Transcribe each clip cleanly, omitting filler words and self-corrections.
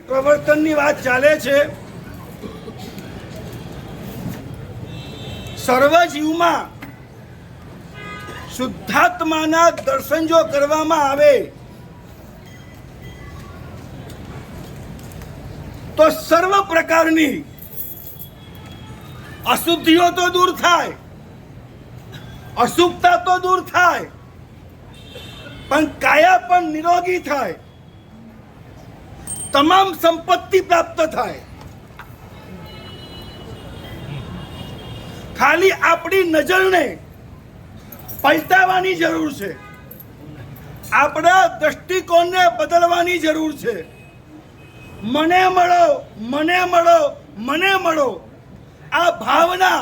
પ્રવર્તનની વાત ચાલે છે. સર્વ જીવમાં શુદ્ધાત્માના દર્શન જો કરવામાં આવે તો સર્વ પ્રકારની અશુદ્ધિઓ તો દૂર થાય, અશુભતા તો દૂર થાય, પણ કાયા પણ નિરોગી થાય, તમામ સંપત્તિ પ્રાપ્ત થાય. ખાલી આપણી નજરને પલટાવવાની જરૂર છે, આપણા દ્રષ્ટિકોણને બદલવાની જરૂર છે. મને મળો, મને મળો, મને મળો, આ ભાવના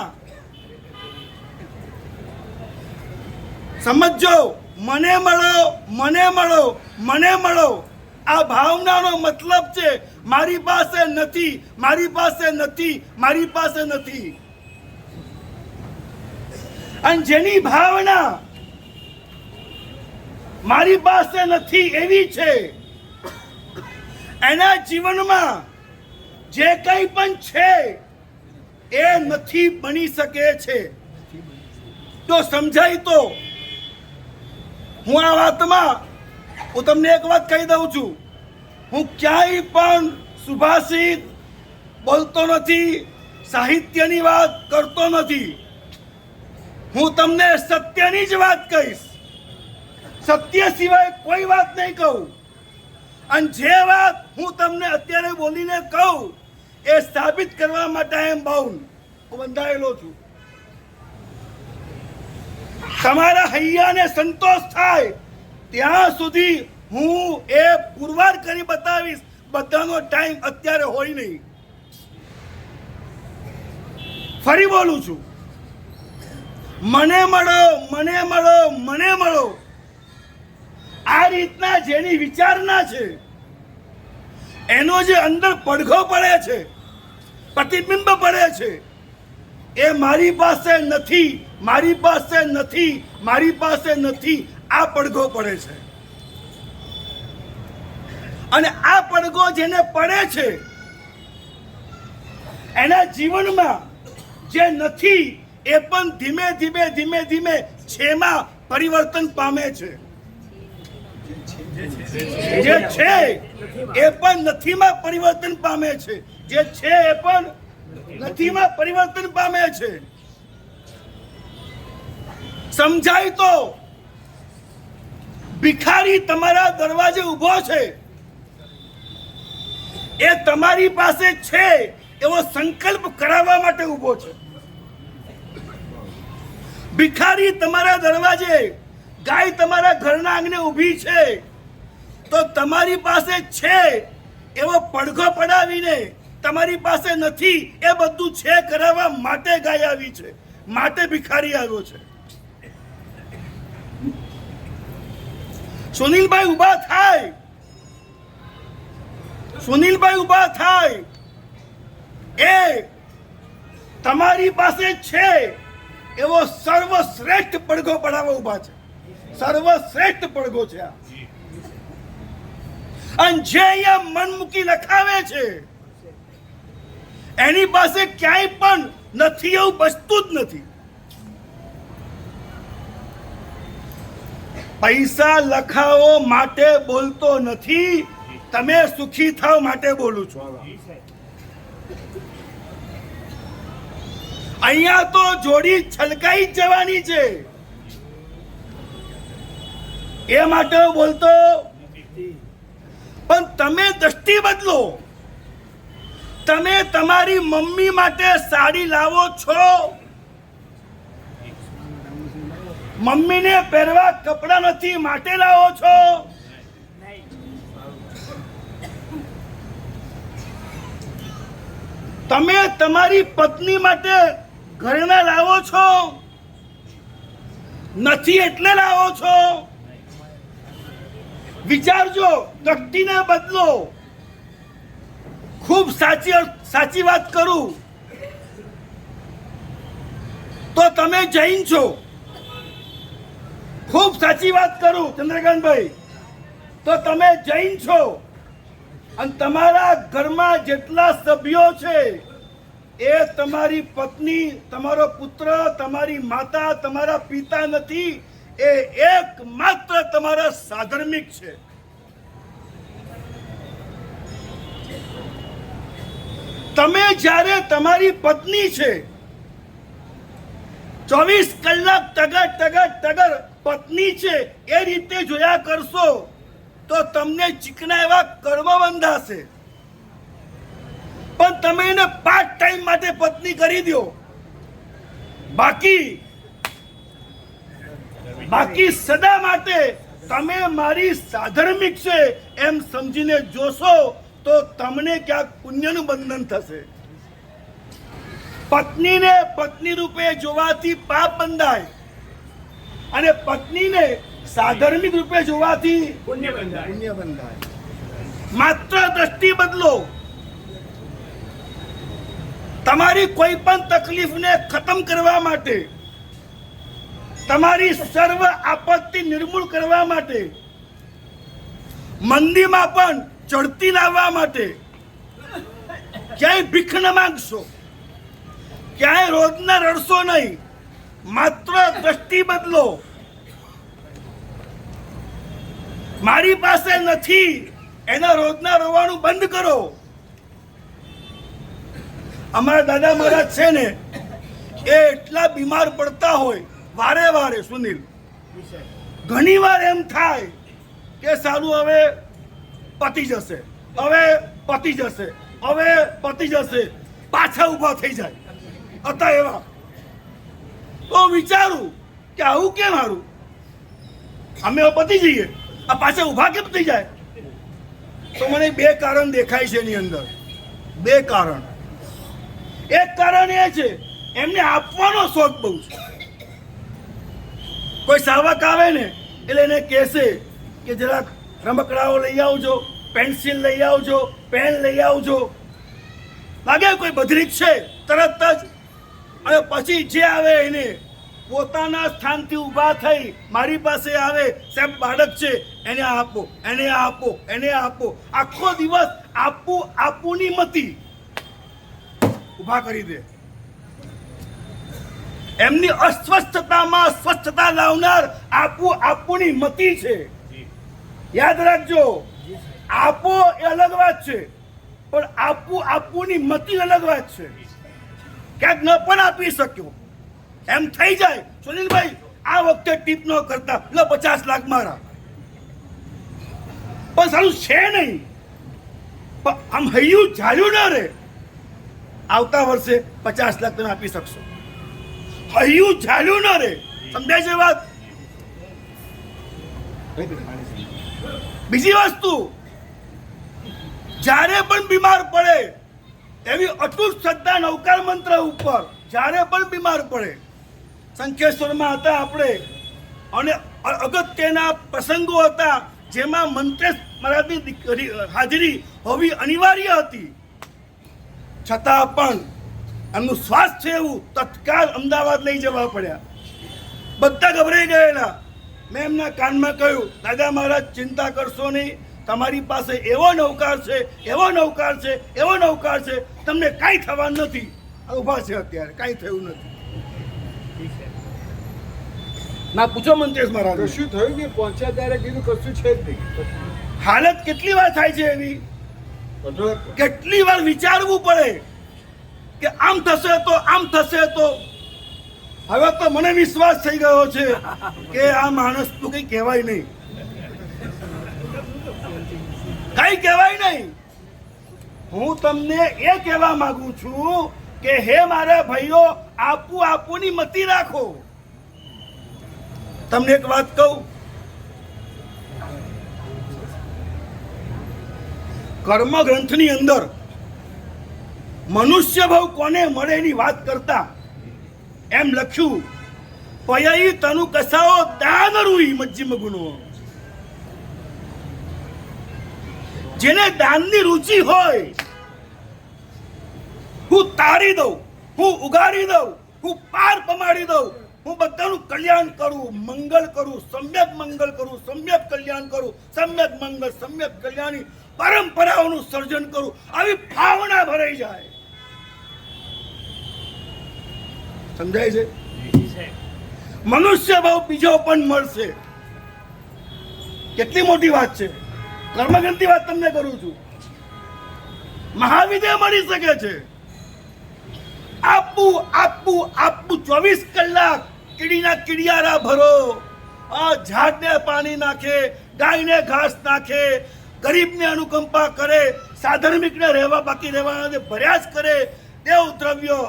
સમજો. મને મળો, મને મળો, મને મળો, આ ભાવનાનો મતલબ છે મારી પાસે નથી, મારી પાસે નથી, મારી પાસે નથી. અને જેની ભાવના મારી પાસે નથી એવી છે, એના જીવનમાં જે કંઈ પણ છે એ નથી બની શકે છે. તો સમજાય તો હું આ વાતમાં હું તમને એક વાત કહી દઉં છું. હું ક્યાંય પણ સુભાષિત બોલતો નથી, સાહિત્યની વાત કરતો નથી. હું તમને સત્યની જ વાત કહીશ, સત્ય સિવાય કોઈ વાત નહીં કહું. અને જે વાત હું તમને અત્યારે બોલીને કહું એ સાબિત કરવા માટે એમ બાઉન્ડ હું બંધાયેલો છું. તમારા હૈયાને સંતોષ થાય ત્યાં સુધી હું એ પુરવાર કરી બતાવીશ. બધાનો ટાઈમ અત્યારે હોય નહીં. ફરી બોલું છું, મને મળો, મને મળો, મને મળો. આ રીતના જેની વિચારણા છે, એનો જે અંદર પડઘો પડે છે, પ્રતિબિંબ પડે છે, એ મારી પાસે નથી, મારી પાસે નથી, મારી પાસે નથી, આ પડઘો પડે છે. અને આ પડઘો જેને પડે છે એના જીવનમાં જે નથી એ પણ ધીમે ધીમે ધીમે ધીમે છેમાં પરિવર્તન પામે છે. જે છે એ પણ નથીમાં પરિવર્તન પામે છે, જે છે એ પણ નથીમાં પરિવર્તન પામે છે. સમજાય તો ભિખારી તમારા દરવાજે ઊભો છે, એ તમારી પાસે છે એવો સંકલ્પ કરાવવા માટે ઊભો છે. ભિખારી તમારા દરવાજે, ગાય તમારા ઘરના આંગણે ઊભી છે તો તમારી પાસે છે એવો પડઘો પડાવીને તમારી પાસે નથી એ બધું છે કરાવવા માટે ગાય આવી છે, માટે ભિખારી આવ્યો છે. સુનિલભાઈ ઊભા થાય, સુનિલભાઈ ઊભા થાય. એ તમારી પાસે છે એવો સર્વશ્રેષ્ઠ પડઘો પડાવવા ઊભા છે. સર્વશ્રેષ્ઠ પડઘો છે આ. અને જે અહીંયા મન મૂકી લખાવે છે એની પાસે ક્યાંય પણ નથી એવું બચતું જ નથી. પૈસા લખાવો માટે બોલતો નથી, તમે સુખી થાવ માટે બોલું છું. અહીંયા તો જોડી છલકાઈ જ જવાની છે એ માટે બોલતો. પણ તમે દ્રષ્ટિ બદલો. તમે તમારી મમ્મી માટે સાડી લાવો છો, મમ્મીને પહેરવા કપડા નથી માટે લાવો છો. તમે તમારી પત્ની માટે ઘરેણા લાવો છો, નથી એટલે લાવો છો. વિચારજો, દ્રષ્ટિને બદલો. ખૂબ સાચી વાત કરું તો તમે જૈન છો. ખૂબ સાચી વાત કરું ચંદ્રકાંતભાઈ તો તમે જૈન છો. અને તમારા ઘરમાં જેટલા સભ્યો છે એ તમારી પત્ની, તમારો પુત્ર, તમારી માતા, તમારા પિતા નથી, એ એકમાત્ર તમારા સાધર્મિક છે. તમે જ્યારે તમારી પત્ની છે 24 કલાક ટગર પત્ની છે એ રીતે જોયા કરશો તો તમને ચીકણા એવા કર્મ બંધાશે. પણ તમે એને પાર્ટ ટાઈમ માટે પત્ની કરી દો, બાકી સદા માટે તમે મારી સાધર્મિક છે એમ સમજીને જોશો તો તમને ક્યાંક પુણ્યનું બંધન થશે. પત્નીને પત્ની રૂપે જોવાથી પાપ બંધાય અને પત્નીને સાધર્મિક રૂપે જોવાથી પુણ્ય બંધાય. માત્ર દ્રષ્ટિ બદલો. તમારી કોઈ પણ તકલીફને ખતમ કરવા માટે, તમારી સર્વ આપત્તિ નિર્મૂળ કરવા માટે, મંદીમાં પણ ચડતી લાવવા માટે ક્યાંય ભીખ ન માંગશો, ક્યાંય રોજના રડશો નહીં. માત્ર દ્રષ્ટિ બદલો. મારી પાસે નથી એના રોજના રોવાનું બંધ કરો. અમારા દાદા મહારાજ છે ને એ એટલા બીમાર પડતા હોય વારે સુનિલ, ઘણી વાર એમ થાય કે સારું હવે પતી જશે, પાછા ઊભા થઈ જાય હતા એવા. તો વિચારું કે આવું કેમ હારું, અમે પતી જઈએ, આ પાછા ઊભા કેમ થઈ જાય? તો મને બે કારણ દેખાય છે એની અંદર. બે કારણ. એક કારણ એ છે એમને આપવાનો શોખ બહુ છે. કોઈ સાવક આવે ને એટલે એને કહેશે કે જરાક રમકડાઓ લઈ આવજો, પેન્સિલ લઈ આવજો, પેન લઈ આવજો. લાગે કોઈ બદરીક છે તરત જ. અને પછી જે આવે એને પોતાના સ્થાનથી ઊભા થઈ મારી પાસે આવે, સાહેબ બાળક છે એને આપો, એને આપો, એને આપો. આખો દિવસ આપુની મતી ઊભા કરી દે. એમની અસ્વસ્થતામાં સ્વસ્થતા લાવનાર આપુની મતી છે. યાદ રાખજો, આપો એ અલગ વાત છે, પણ આપુની મતી અલગ વાત છે. ક્યાંક ન પણ આપી શક્યો એમ થઈ જાય, સુનિલભાઈ આ વખતે ટીપ ન કરતા, લો 50 લાખ મારા. પણ સારું છે નહીં, પણ આમ હૈયું ઝાલ્યું ન રે. આવતા વર્ષે 50 લાખ તમે આપી શકશો, હૈયું ઝાલ્યું ન રે. સમજાય છે વાત? બીજી વસ્તુ, જ્યારે પણ બીમાર પડે એવી અટૂટ શ્રદ્ધા નવકાર મંત્ર ઉપર, જ્યારે પણ બીમાર પડે. શંખેશ્વરમાં હતા આપણે અને અગત્યના પ્રસંગો હતા જેમાં મંત્રેશ મહારાજની હાજરી હોવી અનિવાર્ય હતી. છતાં પણ એમનું સ્વાસ્થ્ય એવું તત્કાલ અમદાવાદ લઈ જવા પડ્યા. બધા ગભરાઈ ગયેલા. મેં એમના કાનમાં કહ્યું, દાદા મહારાજ ચિંતા કરશો નહીં, તમારી પાસે એવો નૌકાર છે, તમને કાંઈ થવાનું નથી. ઊભા છે અત્યારે, કાંઈ થયું નથી. ના પૂછો મંત્રેશ મહારાજ કશું થયું નહીં, પહોંચ્યા ત્યારે કીધું કશું છે જ નહીં. હાલત કેટલી વાર થાય છે એવી, કેટલી વાર વિચારવું પડે કે આમ થશે તો. હવે તો મને વિશ્વાસ થઈ ગયો છે કે આ માણસ તો કઈ કહેવાય નહીં. હું તમને એ કહેવા માંગુ છું કે હે મારા ભાઈઓ, આપુની મતી રાખો. તમને એક વાત કહું, કર્મ ગ્રંથની અંદર મનુષ્ય ભાવ કોને મળે એની વાત કરતા એમ લખ્યું, પયઈ તનુ કસાઓ દાન રૂઈ મજ્જિમ ગુનો. જેને દાનની રુચિ હોય, હું તારી દઉં, હું ઉગાડી દઉં, હું પાર પમાડી દઉં, હું બધાનું કલ્યાણ કરું, મંગળ કરું, સમ્યક મંગળ કરું, સમ્યક કલ્યાણ કરું, સમ્યક મંગળ, સમ્યક કલ્યાણી. પરંપરાઓનું સર્જન કરું, આવી ભાવના ભરાઈ જાય. સમજાય છે? મનુષ્ય ભાવ બીજો પણ મળશે. કેટલી મોટી વાત છે. કર્મગ્રંથની વાત તમને કરું છું. મહાવિદ્ય મળી શકે છે. આપવું આપવું આપવું 24 કલાક કીડીના કીડિયારા ભરો, આ ઝાડને પાણી નાખે, ગાયને ઘાસ નાખે, ગરીબને અનુકંપા કરે, સાધર્મિકને રહેવા બાકી રહેવાના ભર્યા જ કરે. દેવ દ્રવ્ય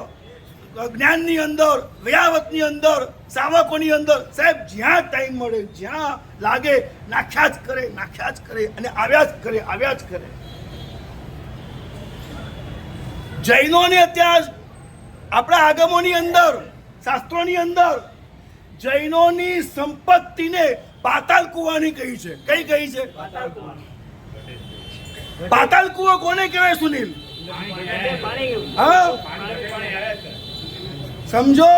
જ્ઞાનની અંદર, વ્યાવતની અંદર, સાવકોની અંદર, સાહેબ જ્યાં ટાઈમ મળે, જ્યાં લાગે નાખ્યા જ કરે, નાખ્યા જ કરે અને આવ્યા જ કરે, આવ્યા જ કરે. જૈનોને ત્યાં આપણા આગમોની અંદર, શાસ્ત્રોની અંદર જૈનોની સંપત્તિને પાતાલ કુવાની કહી છે. કઈ કહી છે? પાતાલ કુવો કોને કહેવાય સુનિલ? હા, સમજો,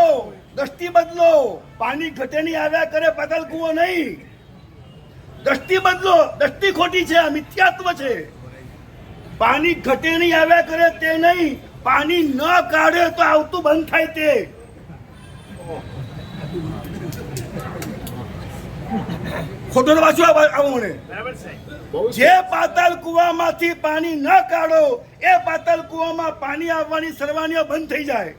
દ્રષ્ટિ બદલો. પાણી ઘટે નહીં આવ્યા કરે પાતાલ કુવો નહીં. દ્રષ્ટિ બદલો. દ્રષ્ટિ ખોટી છે, આ મિથ્યાત્વ છે. પાણી ઘટે નહીં આવ્યા કરે તે નહીં, પાણી ન કાઢે તો આવતું બંધ થાય તે. ખોટો તો પાછું આવો મને. જે પાતાલ કુવામાંથી પાણી ન કાઢો એ પાતાલ કુવામાં પાણી આવવાની સર્વાનીઓ બંધ થઈ જાય.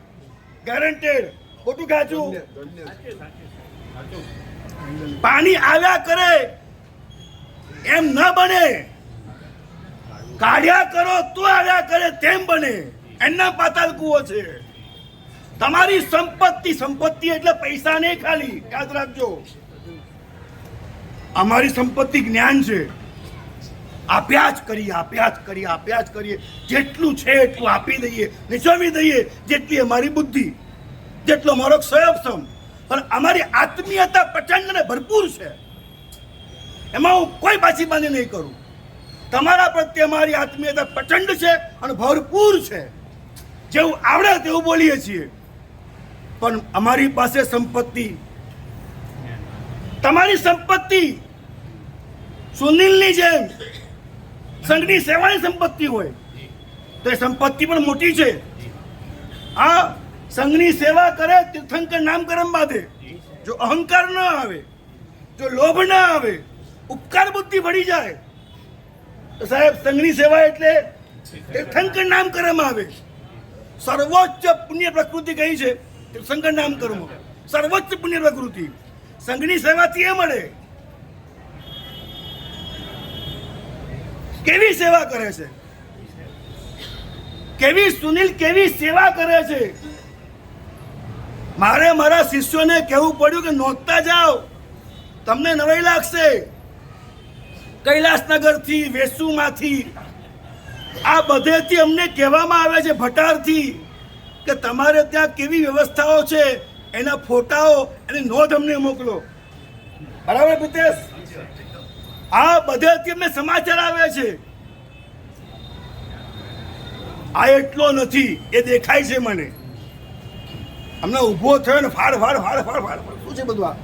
ગેરંટેડ. ખોટું કાચું? પાણી આવ્યા કરે એમ ન બને, કાઢ્યા કરો તો આવ્યા કરે તેમ બને. એના પાતાલ કુવો છે. તમારી સંપત્તિ, સંપત્તિ એટલે પૈસા નહીં ખાલી, યાદ રાખજો. અમારી સંપત્તિ જ્ઞાન છે. આપ્યા જ કરીએ, આપ્યા જ કરીએ, આપ્યા જ કરીએ. જેટલું છે એટલું આપી દઈએ, નીચોવી દઈએ, જેટલી અમારી બુદ્ધિ, જેટલો મારો ક્ષયક્ષમ. પણ અમારી આત્મીયતા પ્રચંડ અને ભરપૂર છે. એમાં હું કોઈ પાછીબાની નહીં કરું. તમારા પ્રત્યે અમારી આત્મીયતા પ્રચંડ છે અને ભરપૂર છે. જેવું આવડે તેવું બોલીએ છીએ. પણ અમારી પાસે સંપત્તિ, તમારી સંપત્તિ સુનિલની જેમ સંઘની સેવાની સંપત્તિ હોય તો એ સંપત્તિ પણ મોટી છે. આ સંઘની સેવા કરે, તીર્થંકર નામકરણ બાંધે. જો અહંકાર ન આવે, જો લોભ ન આવે, ઉપકાર બુદ્ધિ ભળી જાય તો સાહેબ સંઘની સેવા એટલે તીર્થંકર નામકરણ આવે. સર્વોચ્ચ પુણ્ય પ્રકૃતિ કઈ છે? તીર્થંકર નામકરણ. સર્વોચ્ચ પુણ્ય પ્રકૃતિ સંઘની સેવાથી એ મળે. કેવી સેવા કરે છે, કેવી સુનિલ કેવી સેવા કરે છે. મારે મારા શિષ્યોને કહેવું પડ્યું કે નોંધતા જાઓ, તમને નવાઈ લાગશે. કૈલાસનગરથી, વેસુમાંથી, આ બધેથી અમને કહેવામાં આવે છે, ભટારથી, કે તમારે ત્યાં કેવી વ્યવસ્થાઓ છે, એના ફોટાઓ, એની નોંધ અમને મોકલો. બરાબર પિતેશ? આ બધેથી અમને સમાચાર આવે છે. આ એટલો નથી, એ દેખાય છે મને. અમને ઊભો થયો ને ફાડ ફાડ ફાડ ફાડ ફાડ શું છે બધું? આ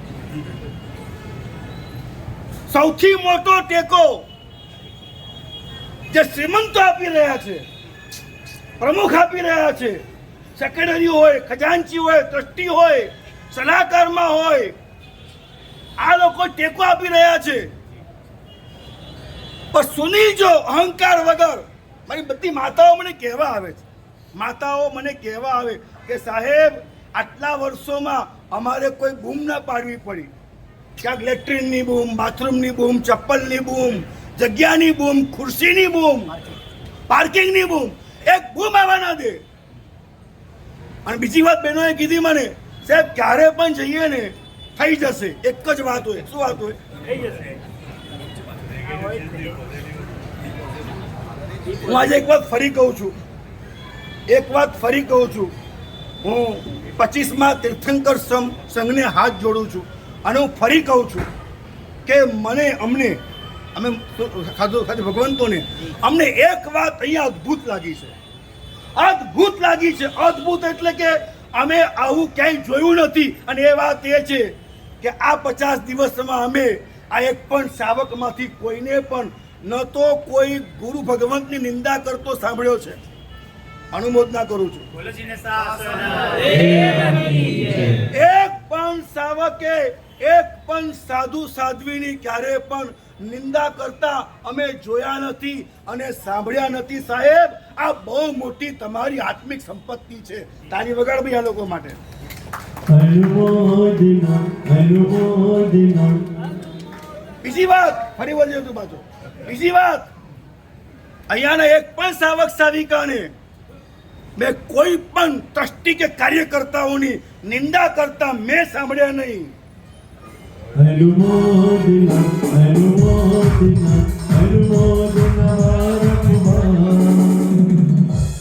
સૌથી મોટો ટેકો જે શ્રીમંતો આપી રહ્યા છે, પ્રમુખ આપી રહ્યા છે, સેક્રેટરી હોય, ખજાનચી હોય, ટ્રસ્ટી હોય, સલાહકારમાં હોય, આ લોકો ટેકો આપી રહ્યા છે. પણ સુનિલ જો અહંકાર વગર, મારી બધી માતાઓ મને કહેવા આવે છે, માતાઓ મને કહેવા આવે કે સાહેબ આટલા વર્ષોમાં અમારે કોઈ બૂમ ના પાડવી પડી. ક્યાંક લેટ્રિનની બૂમ, બાથરૂમની બૂમ, ચપ્પલની બૂમ, જગ્યાની બૂમ, ખુરશીની બૂમ, પાર્કિંગની બૂમ, એક બૂમ આવવા ના દે. અને બીજી વાત બહેનોએ કીધી મને, સાહેબ ક્યારે પણ જઈએ ને થઈ જશે. એક જ વાત હોય. શું વાત હોય? થઈ જશે. હું આજે એક વાત ફરી કહું છું, એક વાત ફરી કહું છું. હું 25મા તીર્થંકર સંઘને હાથ જોડું છું અને હું ફરી કહું છું કે મને, અમને, અમે સાથે ભગવંતોને અમને એક વાત અહીંયા અદ્ભુત લાગી છે. અદ્ભુત લાગી છે. અદ્ભુત એટલે કે અમે આવું ક્યાંય જોયું નથી. અને એ વાત એ છે કે આ 50 દિવસમાં અમે આ એક પણ શાવકમાંથી કોઈને પણ ન તો કોઈ ગુરુ ભગવંતની નિંદા કરતો સાંભળ્યો છે. અનુમોદના કરું છું. એક પણ સાવકે એક પણ સાધુ સાધ્વીની ક્યારે પણ નિંદા કરતા અમે જોયા નથી અને સાંભળ્યા નથી. સાહેબ, આ બહુ મોટી તમારી આત્મિક સંપત્તિ છે. તારી વગાડ ભાઈ આ લોકો માટે. બીજી વાત ફરી વળજો તું પાછો. બીજી વાત, અહીંયાના એક પણ સાવક સાવિકાને મેં કોઈ પણ ટ્રસ્ટી કે કાર્યકર્તાઓની નિંદા કરતા મેં સાંભળ્યા નહીં.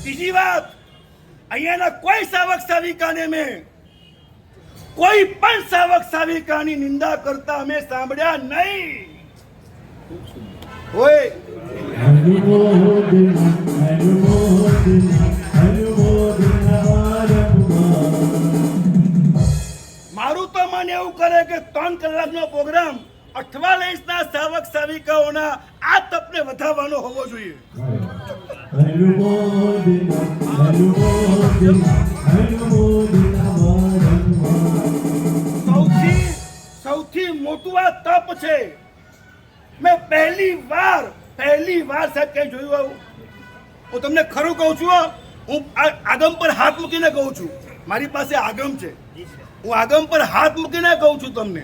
બીજી વાત, અહીંયાના કોઈ સાવક સાવિકાને મેં કોઈ પણ સાવક સાવિકાની નિંદા કરતા અમે સાંભળ્યા નહીં. ઓય મારું તો મન એવું કરે કે 3 કલાકનો પ્રોગ્રામ 48ના સાવક સાવિકાઓના આ તપને વધારવાનો હોવો જોઈએ. સૌથી મોટું આ તપ છે. મેં પહેલી વાર સાહેબ કઈ જોયું આવું? હું તમને ખરું કહું છું, હું આગમ પર હાથ મૂકીને કહું છું. મારી પાસે આગમ છે, હું આગમ પર હાથ મૂકીને કહું છું તમને.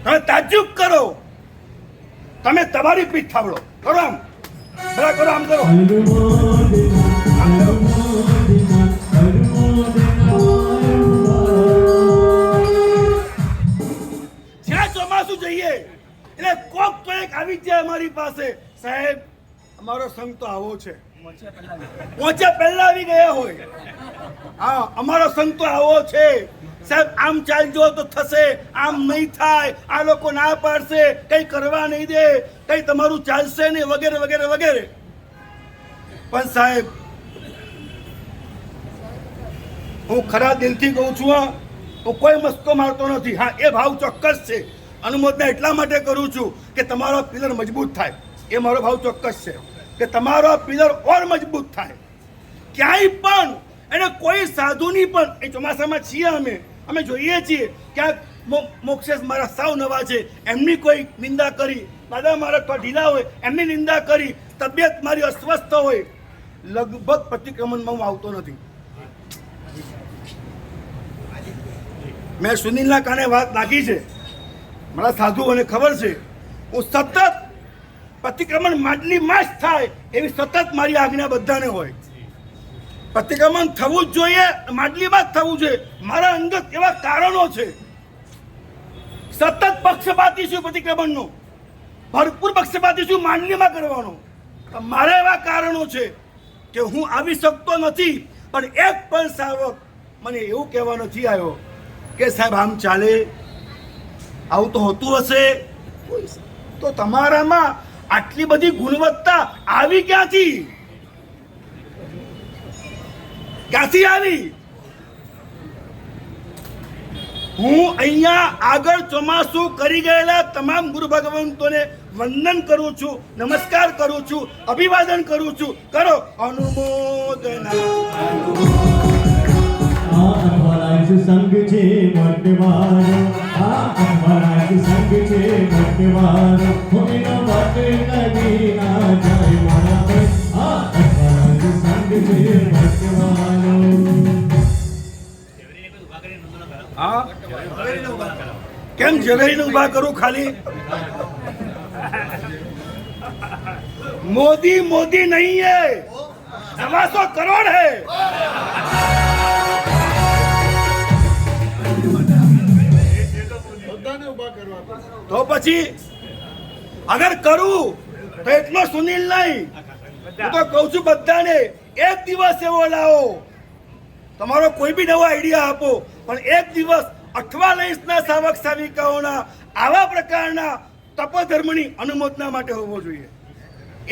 તમે તાજ્જુબ કરો, તમે તમારી પીઠ થાબડો. કરો આમ, બરા કરો, આમ કરો. જ્યાં ચોમાસું જઈએ એટલે કોક તો એક આવી જાય અમારી પાસે, સાહેબ અમારો સંઘ તો આવો છે. પહોંચ્યા પહેલા આવી ગયા હોય. હા, અમારો સંઘ તો આવો છે સાહેબ. આમ ચાલજો તો થશે, આમ નહીં થાય, આ લોકો ના પાડશે, કઈ કરવા નહીં દે, કઈ તમારું ચાલશે નહીં, વગેરે વગેરે વગેરે. પણ સાહેબ, હું ખરા દિલથી કહું છું, હું કોઈ મસ્કો મારતો નથી. હા, એ ભાવ ચોક્કસ છે. અનુમોદના એટલા માટે કરું છું કે તમારો પિલર મજબૂત થાય. એ મારો ભાવ ચોક્કસ છે કે તમારો પિલર ઓર મજબૂત થાય. ક્યાંય પણ એને કોઈ સાધુની પણ, એ ચોમાસામાં છીએ અમે જોઈએ છીએ ક્યાંક મોક્ષેશ મારા સાવ નવા છે, એમની કોઈ નિંદા કરી, દાદા મારા તો ઢીલા હોય એમની નિંદા કરી, તબિયત મારી અસ્વસ્થ હોય, લગભગ પ્રતિક્રમણમાં હું આવતો નથી. મેં સુનિલના કારણે વાત નાખી છે, મારા સાધુઓને ખબર છે. હું સતત પ્રતિક્રમણ માંડલીમાં જ થાય એવી સતત મારી આજ્ઞા બધાને હોય. પ્રતિક્રમણ થવું જ જોઈએ, માંડલીમાં જ થવું જોઈએ. મારા અંગત એવા કારણો છે. સતત પક્ષપાતી છું પ્રતિક્રમણનો, ભરપૂર પક્ષપાતી છું માંડલીમાં કરવાનો. મારા એવા કારણો છે કે હું આવી શકતો નથી. પણ એક પણ સાવક મને એવું કહેવા નથી આવ્યો કે સાહેબ આમ ચાલે, આવું તો હોતું હશે. તો તમારામાં આટલી બધી ગુણવત્તા આવી ક્યાંથી આવી? હું અહીંયા આગળ ચોમાસું કરી ગયેલા તમામ ગુરુ ભગવંતોને વંદન કરું છું, નમસ્કાર કરું છું, અભિવાદન કરું છું. કરો અનુમોદના. સંગ છે મોટવારો, સંગ છે મોટવારો, હોઈનો માટે કદી ના જાય મારા ભાઈ. સંગ છે મોટવારો. હા, કેમ ઝવેરીને ઉભા કરું ખાલી? मोदी मोदी नहीं है, 125 करोड़ है. તો પછી અગર કરું તો એટલો સુનિલ નહીં, હું તો કહું છું બધાને એક દિવસ એવો લાવો, તમારો કોઈ બી નવો આઈડિયા આપો, પણ એક દિવસ 48ના સાવક સાવિકાઓના આવા પ્રકારના તપોધર્મની અનુમોદના માટે હોવો જોઈએ.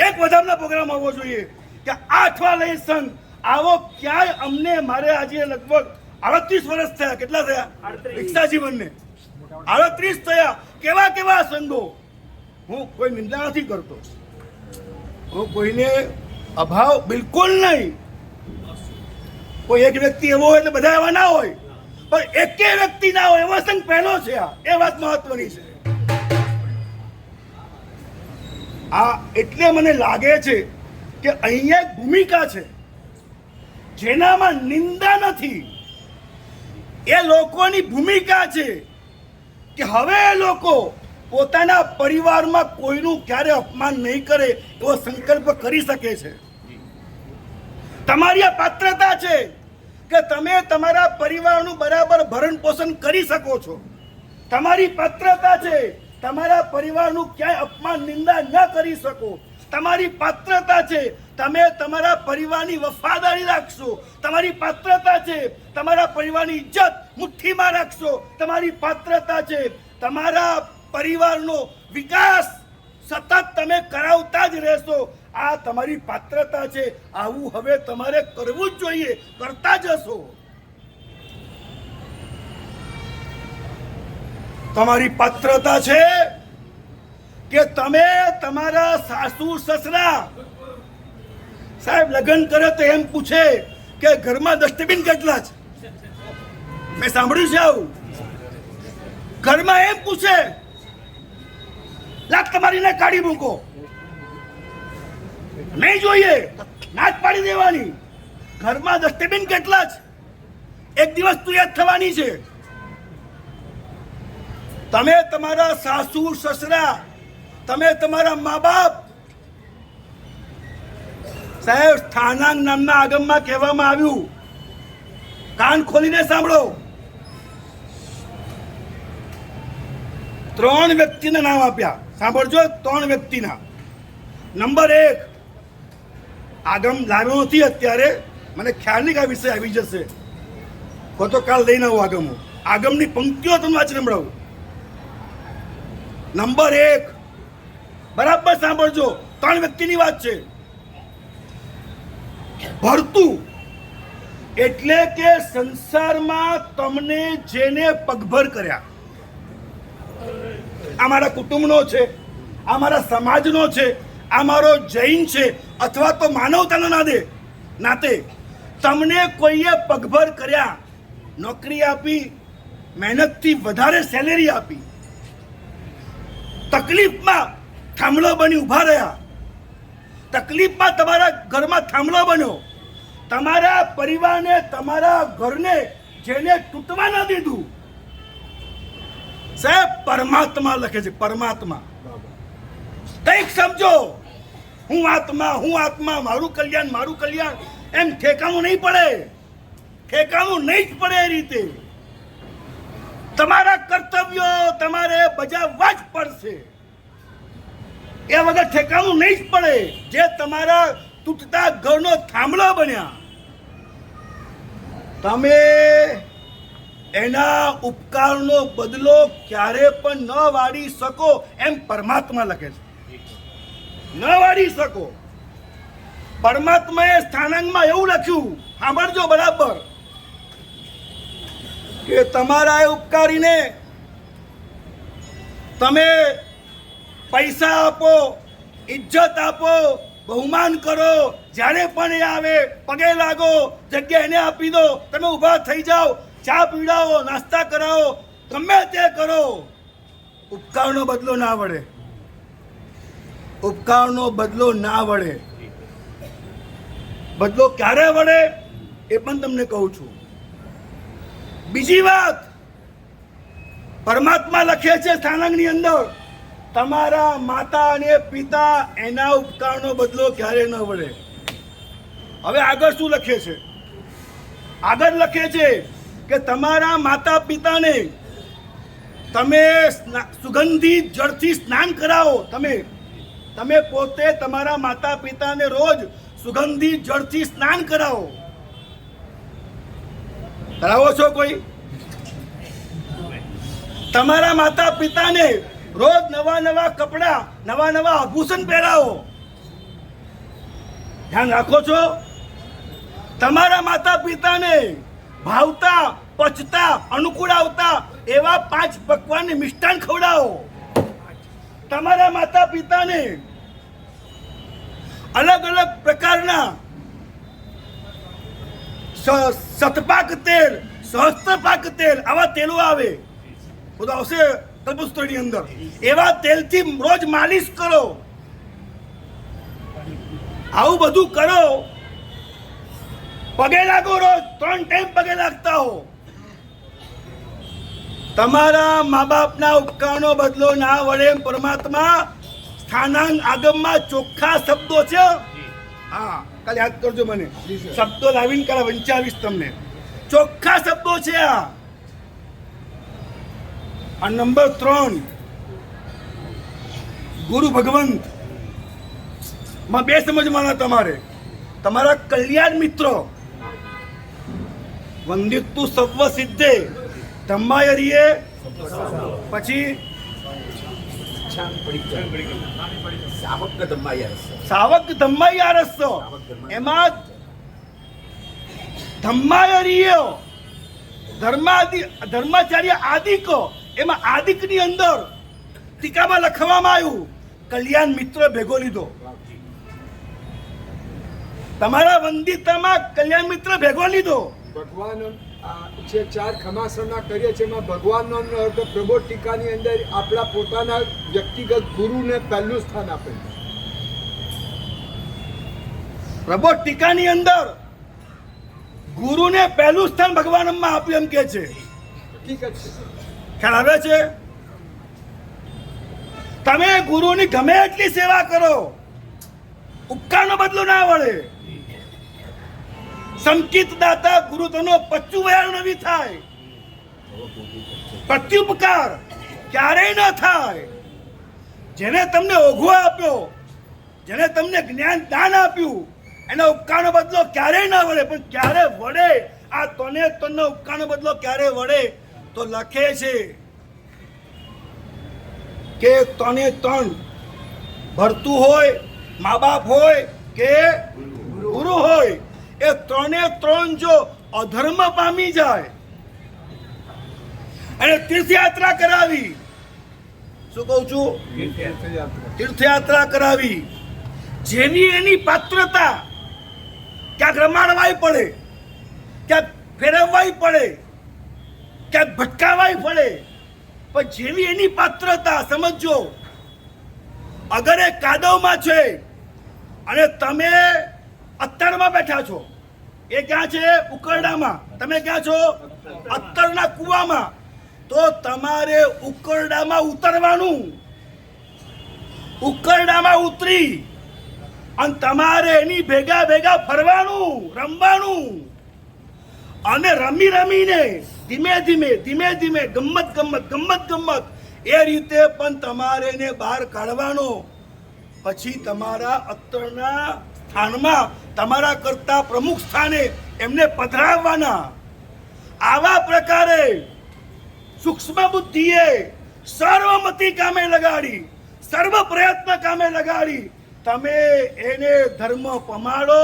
એક વધારાનો પ્રોગ્રામ હોવો જોઈએ કે આ 48 સંઘ આવો ક્યાંય અમને, મારે આજે લગભગ 38 વર્ષ થયા. કેટલા થયા? રિક્ષા જીવનને 38 થયા. કેવા કેવા સંઘો, હું કોઈ નિંદા નથી કરતો, હું કોઈને અભાવ બિલકુલ નહીં. કોઈ એક વ્યક્તિ એવો હોય એટલે બધા એવા ના હોય, પણ એકે વ્યક્તિ ના હોય એવો સંઘ પહેલો છે. એ વાત મહત્વની છે. આ એટલે મને લાગે છે કે અહીંયા એક ભૂમિકા છે જેનામાં નિંદા નથી. એ લોકોની ભૂમિકા છે કે હવે એ લોકો પોતાના પરિવારમાં કોઈનું ક્યારે અપમાન નહીં કરે એવો સંકલ્પ કરી શકે છે. તમારી આ પાત્રતા છે કે તમે તમારા પરિવારનું બરાબર ભરણ પોષણ કરી શકો છો. તમારી પાત્રતા છે તમારા પરિવારનું ક્યાંય અપમાન નિંદા ન કરી શકો. તમારી પાત્રતા છે તમે તમારા પરિવારની વફાદારી રાખશો. તમારી પાત્રતા છે તમારા પરિવારની ઇજ્જત મુઠ્ઠીમાં રાખશો. તમારી પાત્રતા છે તમારા પરિવારનો વિકાસ સતત તમે કરાવતા જ રહેશો. આ તમારી પાત્રતા છે. આવું હવે તમારે કરવું જ જોઈએ, કરતા જશો. તમારી પાત્રતા છે કે તમે તમારા સાસુ સસરા સાહેબ લગ્ન કરે તો એમ પૂછે કે ઘરમાં ડસ્ટબિન કેટલા છે. મેં સાંભળ્યું છે આવું. ઘરમાં એમ પૂછે લાખ તમારીને કાઢી મૂકો. નહીં જોઈએ, ના જ પાડી દેવાની. ઘરમાં ડસ્ટબિન કેટલા છે એક દિવસ તું યાદ થવાની છે. તમે તમારા સાસુ સસરા, તમે તમારા મા બાપ, સાહેબ સ્થાનાંક નામના આગમમાં કહેવામાં આવ્યું, કાન ખોલીને સાંભળો, 3 વ્યક્તિના નામ આપ્યા. સાંભળજો, 3 વ્યક્તિના. નંબર 1, આગમ લાવ્યો નથી અત્યારે, મને ખ્યાલ નહીં કે આ વિષય આવી જશે, તો કાલ લઈને આવું આગમો. આગમની પંક્તિઓ તમને વાંચી સંભળાવું. નંબર 1, બરાબર સાંભળજો, 3 વ્યક્તિની વાત છે. ભરતું એટલે કે સંસારમાં તમને જેને પગભર કર્યા. આ મારા કુટુંબનો છે, આ મારા સમાજનો છે, આ મારો જૈન છે, અથવા તો માનવતાના નાતે તમને કોઈએ પગભર કર્યા, નોકરી આપી, મહેનતથી વધારે સેલેરી આપી, તકલીફમાં થાંભલો બની ઊભા રહ્યા, તકલીફમાં તમારા ઘરમાં થાંભલો બન્યો, તમારા પરિવારને, તમારા ઘરને જેને તૂટવા ન દીધું. સાહેબ પરમાત્મા લખે છે, પરમાત્મા. કંઈક સમજો, હું આત્મા, મારું કલ્યાણ એમ ઠેકાણું નહીં પડે, ઠેકાણું નહીં જ પડે. એ રીતે તમારા કર્તવ્યો તમારે બજાવવા જ પડશે. એ વગર ઠેકાણું નહીં જ પડે. જે તમારા તૂટતા ઘરનો થાંભલો બન્યા, તમે એના ઉપકારનો બદલો ક્યારે પણ ન વાળી શકો એમ પરમાત્મા લખે છે. ન વાળી શકો. પરમાત્માએ સ્થાનાંકમાં એવું લખ્યું, સાંભળજો બરાબર, કે તમારા એ ઉપકારીને તમે પૈસા આપો, ઇજ્જત આપો, બહુમાન કરો, જ્યારે પણ એ આવે પગે લાગો, જગ્યા એને આપી દો, તમે ઊભા થઈ જાઓ, ચા પીવડાવો, નાસ્તા કરાવો, ગમે તે કરો. ઉપકારનો બદલો ના વળે, ઉપકારનો બદલો ના વળે. બદલો ક્યારે વળે એ પણ તમને કહું છું. બીજી વાત, પરમાત્મા લખે છે સ્થાનાંકની અંદર, તમારા માતા અને પિતા એના ઉપકારનો બદલો ક્યારે ન વળે. હવે આગળ શું લખે છે? આગળ લખે છે કે તમારા માતા પિતાને તમે સુગંધિત જળથી સ્નાન કરાવો. તમે પોતે તમારા માતા પિતાને રોજ સુગંધિત જળથી સ્નાન કરાવો. કરાવો છો કોઈ? તમારા માતા પિતાને રોજ નવા કપડા, નવા આભૂષણ પહેરાવો. ધ્યાન રાખો છો? તમારા માતા પિતાને ભાવતા, પચતા, અનુકૂળ આવતા એવા 5 પકવાન મિષ્ટાન ખવડાવો. તમારા માતા પિતાને અલગ અલગ પ્રકારના શતપાક તેલ, સહસ્ત્રપાક તેલ, આવા તેલો આવે, બધું આવશે કલ્પસૂત્રની અંદર. એવા તેલથી રોજ માલિશ કરો. આવું બધું કરો. પગે લાગો, રોજ 3 ટાઈમ પગે લાગતા હો. તમારા મા બાપના ઉપકારનો બદલો ના વડે પરમાત્મા સ્થાનાંગ આગમમાં ચોખ્ખા શબ્દો છે. હા, કાલે યાદ કરજો મને, શબ્દો લાવીને કાલે વંચાવીશ તમને. ચોખ્ખા શબ્દો છે આ. નંબર 3, ગુરુ ભગવંત માં 2 સમજવાના તમારે. તમારા કલ્યાણ મિત્રો, વંદિતુ સર્વ સિદ્ધે ધમ્માયરીએ, પછી સાવક ધમ્માયારસ્સ, એમાં ધમ્માયરીયો ધર્માચાર્ય આદિકો, એમાં આદિકની અંદર ટીકામાં લખવામાં આવ્યું કલ્યાણ મિત્ર ભેગો લીધો. તમારા વંદિતામાં કલ્યાણ મિત્ર ભેગો લીધો. ભગવાન જે 4 ખમાસના કરીએ છીએ એમાં ભગવાનનો અર્થ પ્રબોધ ટીકાની અંદર આપણા પોતાના વ્યક્તિગત ગુરુને પહેલું સ્થાન આપે. પ્રબોધ ટીકાની અંદર ગુરુને પહેલું સ્થાન ભગવાનમાં આપ્યું એમ કે છે. હકીકત છે. ખ્યાલ આવે છે? તમે ગુરુની ગમે એટલી સેવા કરો, ઉપકારનો બદલો ના વળે. સંકિત દાતા ગુરુ તનો 25 વયાળ નવી થાય. પ્રત્યુપકાર ક્યારેય ન થાય. જેને તમને ઓઘો આપ્યો, જેને તમને જ્ઞાન દાન આપ્યું, એના ઉપકારનો બદલો ક્યારેય ના વળે. પણ ક્યારે વળે? આ તને ઉપકારનો બદલો ક્યારે વળે? તો લખે છે કે 3 ભરતું હોય, મા બાપ હોય કે ગુરુ હોય, એ 3 જો અધર્મ પામી જાય અને તીર્થયાત્રા કરાવી, શું કહું છું, તીર્થયાત્રા કરાવી, જેની એની પાત્રતા, ક્યાંક રમાડવાય પડે, ક્યાંક ફેરવવાય પડે, ક્યાંક ભટકાવાય પડે, પણ જેવી એની પાત્રતા, સમજો. અગર એ કાદવમાં છે અને તમે અત્તરમાં બેઠા છો, એ ક્યાં છે? ઉકરડામાં. તમે ક્યાં છો? અત્તરના કૂવામાં. તો તમારે ઉકરડામાં ઉતરવાનું, ઉકરડામાં ઉતરી અને તમારે એની ભેગા ફરવાનું, રમવાનું. અને રમીને ધીમે ધીમે ગમ્મત એ રીતે પણ તમારે એને બહાર કાઢવાનો. પછી તમારા અત્તરના સ્થાનમાં, તમારા કરતા પ્રમુખ સ્થાને એમને પધરાવવાના. આવા પ્રકારે સૂક્ષ્મ બુદ્ધિએ સર્વમતિ કામે લગાડી, સર્વ પ્રયત્ન કામે લગાડી તમે એને ધર્મ પમાડો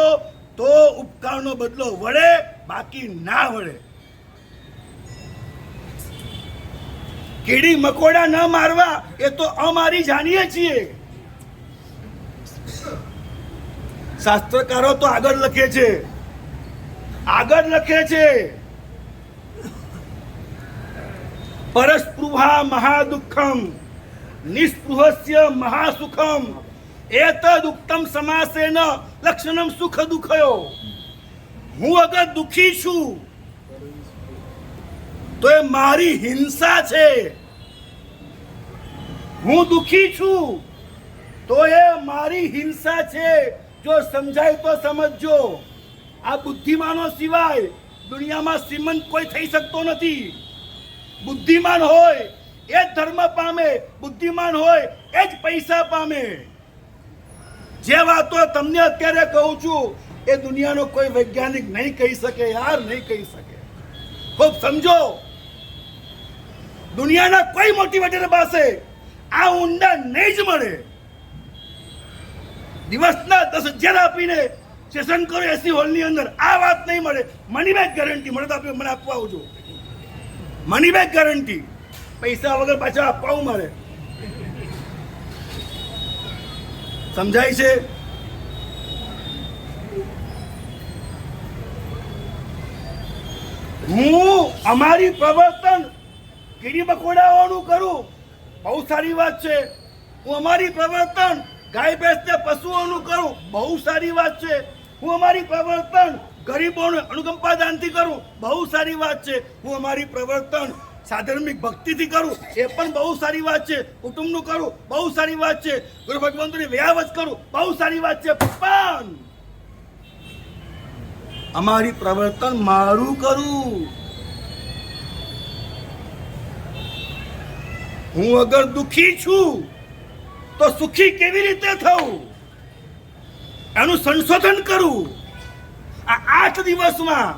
તો ઉપકારનો બદલો વળે, બાકી ના વળે. કીડી મકોડા ન મારવા એ તો અમારી જાણીએ છીએ. શાસ્ત્રકારો તો આગળ લખે છે પરસ્પૃહા મહાદુઃખમ નિસ્પૃહસ્ય મહાસુખમ એતદ ઉક્તમ સમાસેન લક્ષણમ સુખ દુઃખયો. હું અગર દુઃખી છું તો એ મારી હિંસા છે. હું દુઃખી છું તો એ મારી હિંસા છે. જો સમજાય તો સમજજો. આ બુદ્ધિમાનો સિવાય દુનિયામાં શ્રીમંત કોઈ થઈ શકતો નથી. બુદ્ધિમાન હોય એ જ ધર્મ પામે, બુદ્ધિમાન હોય એ જ પૈસા પામે. જે વાતો તમને અત્યારે કહું છું એ દુનિયાનો કોઈ વૈજ્ઞાનિક નહીં કહી શકે યાર, નહીં કહી શકે. ખૂબ સમજો. દુનિયાના કોઈ મોટિવેટર પાસે આ ઊંડા નહીં જ મળે. દિવસના 10,000 આપીને સેશન કરો એસી હોલની અંદર, આ વાત નહીં મળે. મની બેક ગેરંટી મળે તો આપણે મને આપવા આવજો. મની બેક ગેરંટી, પૈસા વગર પાછા આપવા મળે. સમજાય છે? હું અમારી પ્રવર્તન કીડી મકોડાઓનું કરું, બહુ સારી વાત છે. હું અમારી પ્રવર્તન ગાય ભેંસને પશુઓનું કરું, બહુ સારી વાત છે. હું અમારી પ્રવર્તન ગરીબોને અનુકંપા દાનથી કરું, બહુ સારી વાત છે. હું અમારી પ્રવર્તન સાધર્મિક ભક્તિથી કરું, એ પણ બહુ સારી વાત છે. કુટુંબનું કરું, બહુ સારી વાત છે. ગુરુ ભગવંતની વ્યાવચ કરું, બહુ સારી વાત છે. પણ અમારી પ્રવર્તન મારું કરું. હું અગર દુખી છું તો સુખી કેવી રીતે થવું એનું સંશોધન કરું. આ 8 દિવસમાં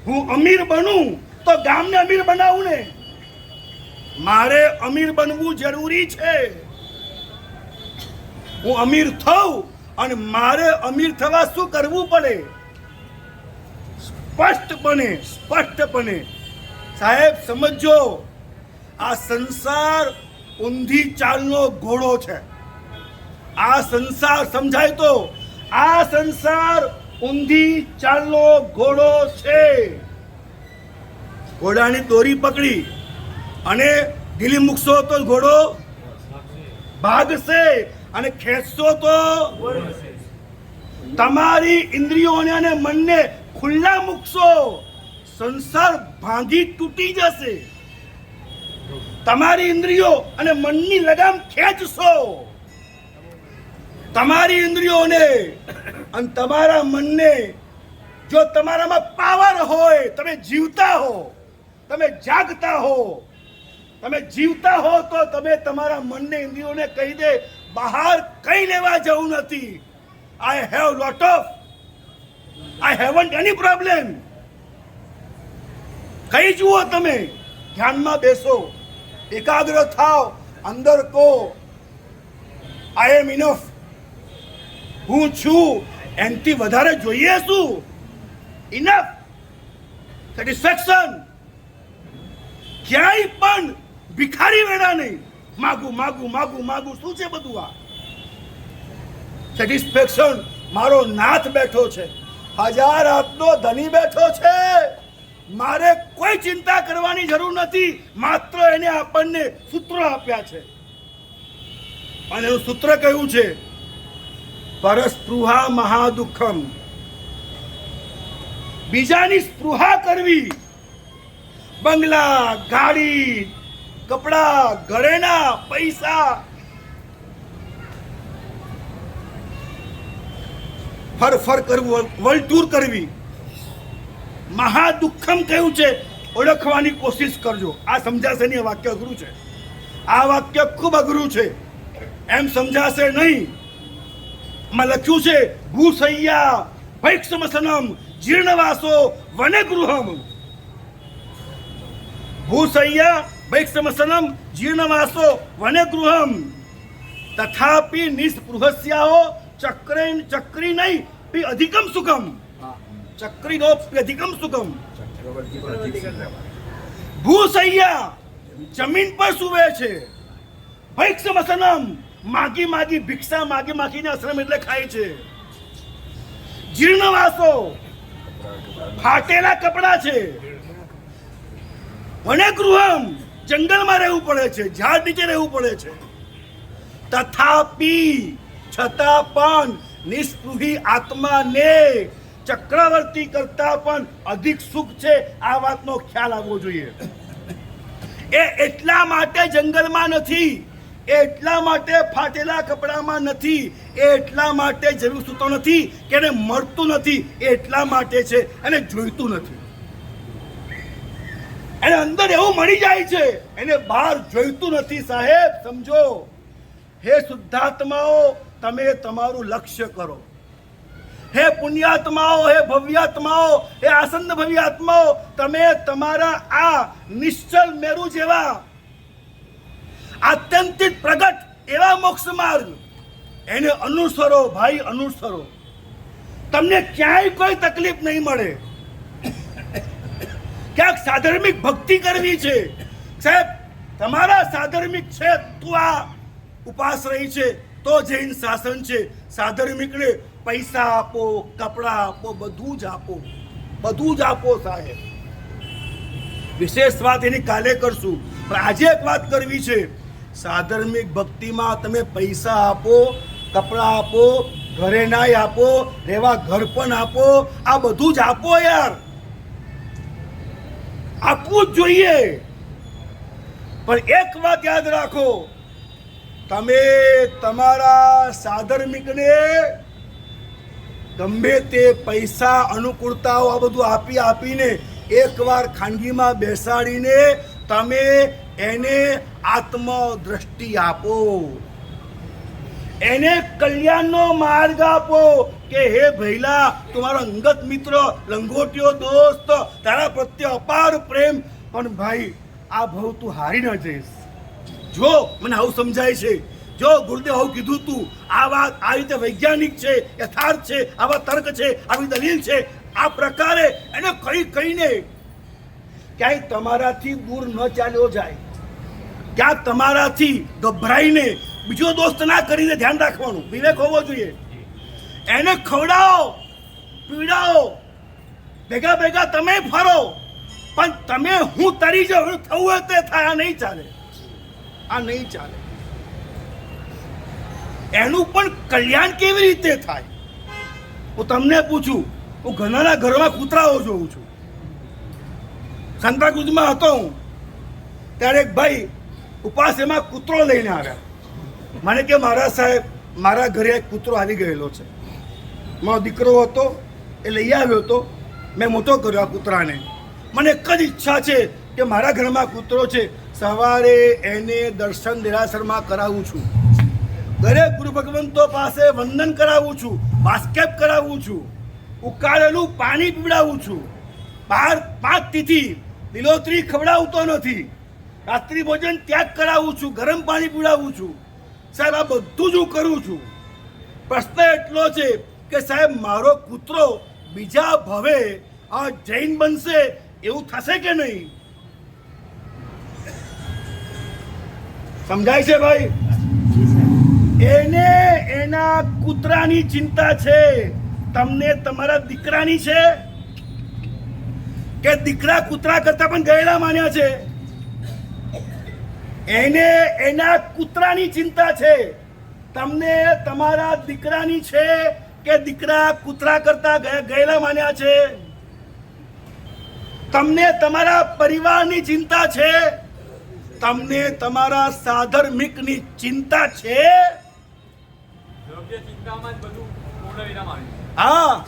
હું અમીર બનું તો ગામને અમીર બનાવું ને. મારે અમીર બનવું જરૂરી છે. હું અમીર થઉં અને મારે અમીર થવા શું કરવું પડે? સ્પષ્ટપણે સાહેબ સમજો, આ સંસાર ઊંધી ચાલનો ઘોડો છે. આ સંસાર સમજાય તો, આ સંસાર ઊંધી ચાલનો ઘોડો છે. ઘોડાની દોરી પકડી અને ઢીલી મૂકશો તો ઘોડો ભાગશે અને ખેંચશો તો તમારી ઇન્દ્રિયોને અને મનને ખુલ્લા મૂકશો, સંસાર ભાંગી તૂટી જશે. તમારી ઇન્દ્રિયો અને મનની લગામ ખેંચશો, તમારી ઇન્દ્રિયોને અને તમારા મનને, જો તમારામાં પાવર હોય, તમે જીવતા હો, તમે જાગતા હો, તમે જીવતા હો તો તમે તમારા મનને ઇન્દ્રિયોને કહી દે બહાર કઈ લેવા જવું નથી. આઈ હેવન્ટ એની પ્રોબ્લેમ. કઈ જુઓ, તમે ધ્યાનમાં બેસો, એકાગ્ર થાવ, અંદર કહો આઈ એમ ઇનફ. હું છું, એનાથી વધારે જોઈએ શું? Enough, satisfaction. ક્યાંય પણ ભિખારી વેડા નહીં. માગું શું છે બધું? આ સેટિસ્ફેક્શન. મારો નાથ બેઠો છે, 1000 હાથનો ધણી બેઠો છે. મારે કોઈ ચિંતા કરવાની જરૂર નથી. માત્ર એને આપણને સૂત્ર આપ્યા છે અને એનું સૂત્ર કયું છે? પરસ્પૃહા મહાદુઃખમ. બીજાની સ્પૃહા કરવી, બંગલા, ગાડી, કપડા, ઘરેણા, પૈસા, ફર કરવું, વર્લ્ડ ટૂર કરવી, મહાદુઃખમ કયું છે? ઓળખવાની કોશિશ કરજો. આ સમજાશે નહીં, વાક્ય અઘરું છે. આ વાક્ય ખૂબ અઘરું છે, એમ સમજાશે નહીં. માં લખ્યું છે ભૂસૈયા ભૈક્ષમસનમ જીર્ણવાસો વનગૃહમ. ભૂસૈયા ભૈક્ષમસનમ જીર્ણવાસો વનગૃહમ તથાપિ નિસ્પૃહસ્યાહો ચક્રી નહીં પી અધિકમ સુખમ. ચક્રીનો અધિકમ સુખમ. ભૂસૈયા જમીન પર સૂવે છે, ભૈક્ષમસનમ માગી ભિક્ષા માગીને આશ્રમ એટલે ખાય છે. જીર્ણવાસો ફાટેલા કપડા છે. વનગૃહમ જંગલમાં રહેવું પડે છે, ઝાડ નીચે રહેવું પડે છે. તથાપિ છતાં પણ નિસ્પૃહી આત્માને ચક્રવર્તી કરતા પણ અધિક સુખ છે. આ વાતનો ખ્યાલ આવવો જોઈએ. એ એટલા માટે જંગલમાં નથી, એટલા માટે ફાટેલા કપડામાં નથી, એટલા માટે જરૂર સૂતો નથી કે એને મળતું નથી, એટલા માટે છે એને જોઈતું નથી. એને અંદર એવું મળી જાય છે, એને બહાર જોઈતું નથી. સાહેબ સમજો, હે શુદ્ધાત્માઓ, તમે તમારું લક્ષ્ય કરો. હે પુણ્યાત્માઓ, હે ભવ્યાત્માઓ, હે આસન્ન ભવ્યાત્માઓ, તમે તમારા આ નિશ્ચલ મેરુ જેવા આત્યંતિક પ્રગટ એવા મોક્ષ માર્ગ એને અનુસરો ભાઈ, અનુસરો. તમને ક્યાંય કોઈ તકલીફ નહીં મળે. ક્યાંક સાધર્મિક ભક્તિ કરવી છે, સાહેબ તમારા સાધર્મિક છે, તું આ ઉપાસ રહી છે, તો જૈન શાસન છે. સાધર્મિકને પૈસા આપો, કપડાં આપો, બધું જ આપો, બધું જ આપો સાહેબ. વિશેષ વાત એની કાલે કરશું, પણ આજે એક વાત કરવી છે. સાધર્મિક ભક્તિમાં તમે પૈસા આપો, કપડાં આપો, ઘરે નાય આપો, રહેવા ઘર પણ આપો, આ બધું જ આપો યાર, આપવું જ જોઈએ. પણ એક વાત યાદ રાખો, તમે તમારા સાધર્મિકને ગમે તે પૈસા, અનુકૂળતાઓ આ બધું આપીને એકવાર ખાનગીમાં બેસાડીને તમે એને આત્મદ્રષ્ટિ આપો, એને કલ્યાણનો માર્ગ આપો કે હે ભૈલા, તમારો અંગત મિત્ર, લંગોટિયો દોસ્ત, તારા પ્રત્યે અપાર પ્રેમ, પણ ભાઈ આ ભાવ તું હારી ન જઈશ. જો મને આવું સમજાય છે, જો ગુરુદેવ આવું કીધું તું, આ વાત આ રીતે વૈજ્ઞાનિક છે, યથાર્થ છે, આવા તર્ક છે, આવી દલીલ છે, આ પ્રકારે એને કહીને ક્યાંય તમારાથી દૂર ન ચાલ્યો જાય, ક્યાંક તમારાથી ગભરાઈને બીજો દોસ્ત ના કરીને ધ્યાન રાખવાનું, વિવેક હોવો જોઈએ. એને ખવડાવો, પીવડાવો, ભેગા ભેગા તમે ફરો, પણ તમે હું તરી જાઉં થવું હોય તે થાય, આ નહીં ચાલે, આ નહીં ચાલે. એનું પણ કલ્યાણ કેવી રીતે થાય? હું તમને પૂછું, હું ઘણાના ઘરમાં કૂતરાઓ જોઉં છું. સંતાકુંજમાં હતો હું, ત્યારે એક ભાઈ ઉપાસ એમાં કૂતરો લઈને આવ્યા. મને કે મહારાજ સાહેબ, મારા ઘરે એક કૂતરો આવી ગયેલો છે. મારો દીકરો હતો, એ લઈ આવ્યો હતો, મેં મોટો કર્યો આ કૂતરાને. મને એક જ ઈચ્છા છે કે મારા ઘરમાં કૂતરો છે, સવારે એને દર્શન દેરાસરમાં કરાવું છું, દરેક ગુરુ ભગવંતો પાસે વંદન કરાવું છું, વાસ્કેપ કરાવું છું, ઉકાળેલું પાણી પીવડાવું છું, 5 તિથિ લીલોતરી ખવડાવતો નથી, રાત્રિ ભોજન ત્યાગ કરાવું છું, ગરમ પાણી પીવડાવું છું. સાહેબ આ બધું જ હું કરું છું. પ્રશ્ન એટલો છે કે સાહેબ મારો કૂતરો બીજા ભવે આ જૈન બનશે એવું થશે કે નહીં? સમજાય છે ભાઈ? એને એના કૂતરાની ચિંતા છે, તમને તમારા દીકરાની છે કે દીકરા કૂતરા કરતા પણ ગયેલા માન્યા છે? એને એના કૂતરાની ચિંતા છે, તમને તમારા દીકરાની છે કે દીકરા કૂતરા કરતા ગયેલા માન્યા છે? તમને તમારા પરિવારની ચિંતા છે, તમને તમારા સાધર્મિકની ચિંતા છે? હા,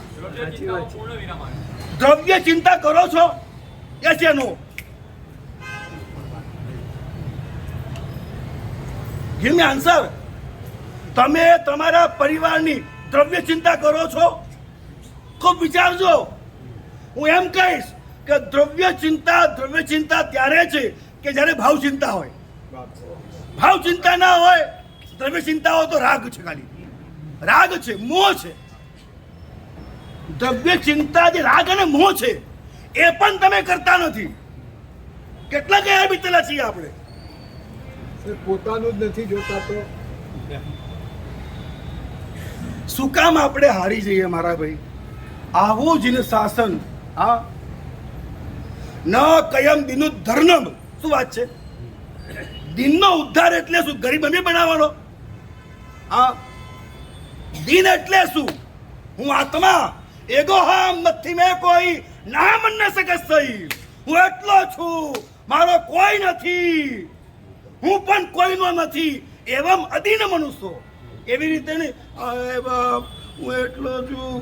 દ્રવ્ય ચિંતા કરો છો? યસ યા નો? Give me answer. તમે તમારા પરિવારની દ્રવ્ય ચિંતા કરો છો? ખૂબ વિચારજો. હું એમ કહીશ કે દ્રવ્ય ચિંતા ત્યારે છે કે જ્યારે ભાવ ચિંતા હોય. ભાવ ચિંતા ના હોય, દ્રવ્ય ચિંતાઓ તો રાગ છે, ખાલી રાગ છે, મોહ છે. દ્રવ્ય ચિંતા જે રાગ અને મોહ છે એ પણ તમે કરતા નથી. કેટલા ગયા બીતેલા છીએ આપણે. પોતાનું જ નથી જોતા તો શું કામ આપણે હારી જઈએ મારા ભાઈ? આવું જ શાસન. હા, ન કયમ દિનુ ધર્મ. શું વાત છે? દિનનો ઉદ્ધાર એટલે શું? ગરીબ અમે બનાવવાનો? હા, દિન એટલે શું? હું આત્મા, એગો હમ નથી મેં કોઈ, ના મન ન શકે સહી. હું એટલો છું, મારો કોઈ નથી, હું પણ કોઈનો નથી. એવમ અદીન મનુષ્યો. એવી રીતે નહીં હું એટલો છું,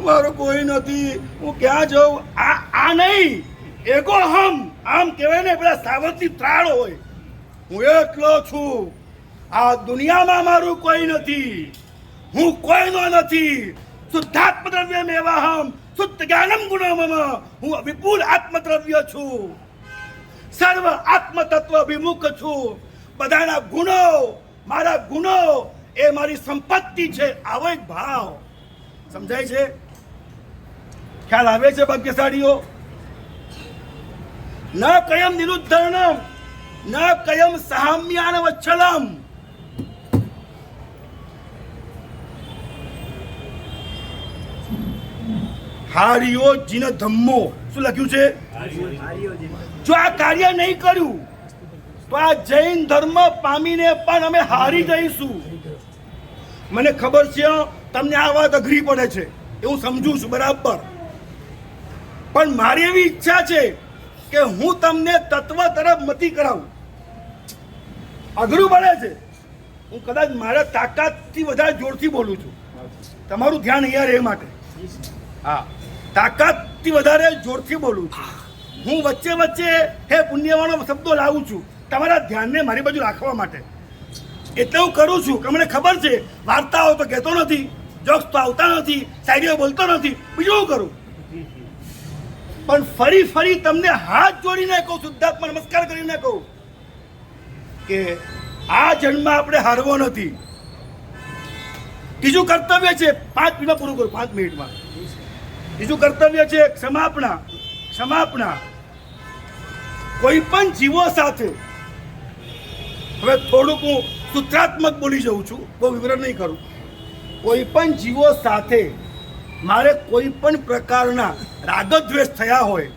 મારો કોઈ નથી, હું ક્યાં જાઉં, આ નહીં. એગો હમ, આમ કહેવાય ને પેલા સાવરથી ત્રાળ હોય. હું એટલો છું, આ દુનિયામાં મારું કોઈ નથી, હું કોઈનો નથી. શુદ્ધાત્મ દ્રવ્ય મેવા હમ, શુદ્ધ જ્ઞાનમ ગુણો મમ. હું વિપુલ આત્મદ્રવ્ય છું, સર્વ આત્મ તત્વ વિમુખ છું. બધાના ગુણો, મારા ગુણો એ મારી સંપત્તિ છે. આવો એક ભાવ. સમજાય છે? ખ્યાલ આવે છે ભાગ્યશાળીઓ? ન કયમ નિરુદ્ધરણમ, ન કયમ સામ્યાન વચ્છલમ. હારિયો જીન ધમ્મો. શું લખ્યું છે? જો આ કાર્ય નહીં કર્યું તો આ જૈન ધર્મ પામીને પણ અમે હારી જઈશું. મને ખબર છે તમને આ વાત અઘરી પડે છે, એવું સમજુ છું, બરાબર. પણ મારી એવી ઈચ્છા છે કે હું તમને તત્વ તરફ મતી કરાવું. અઘરું પડે છે, હું કદાચ મારા તાકાતથી વધારે જોરથી બોલું છું, તમારું ધ્યાન અહીંયા રહે માટે. હા, તાકાતથી વધારે જોરથી બોલું છું. હું વચ્ચે વચ્ચે હે પુણ્યવાળો શબ્દો લાવું છું તમારા ધ્યાનને મારી બાજુ રાખવા માટે. એટલે હું કરું છું કે મને ખબર છે વાર્તાઓ તો કહેતો નથી, જોક્સ તો આવતા નથી, શાયરીઓ બોલતો નથી, બીજું હું કરું. પણ ફરી ફરી તમને હાથ જોડીને કહું, શુદ્ધાત્મા નમસ્કાર કરીને કહું કે આ જન્મ આપણે હારવો નથી. ત્રીજું કર્તવ્ય છે, 5 મિનિટમાં પૂરું કરું, 5 મિનિટમાં. ત્રીજું કર્તવ્ય છે ક્ષમાપણા. ક્ષમાપણા કોઈ પણ જીવો સાથે, હવે થોડુંક હું સૂત્રાત્મક બોલી જઉં છું, બહુ વિવરણ નહીં કરું. કોઈ પણ જીવો સાથે મારે કોઈ પણ પ્રકારના રાગદ્વેષ થયા હોય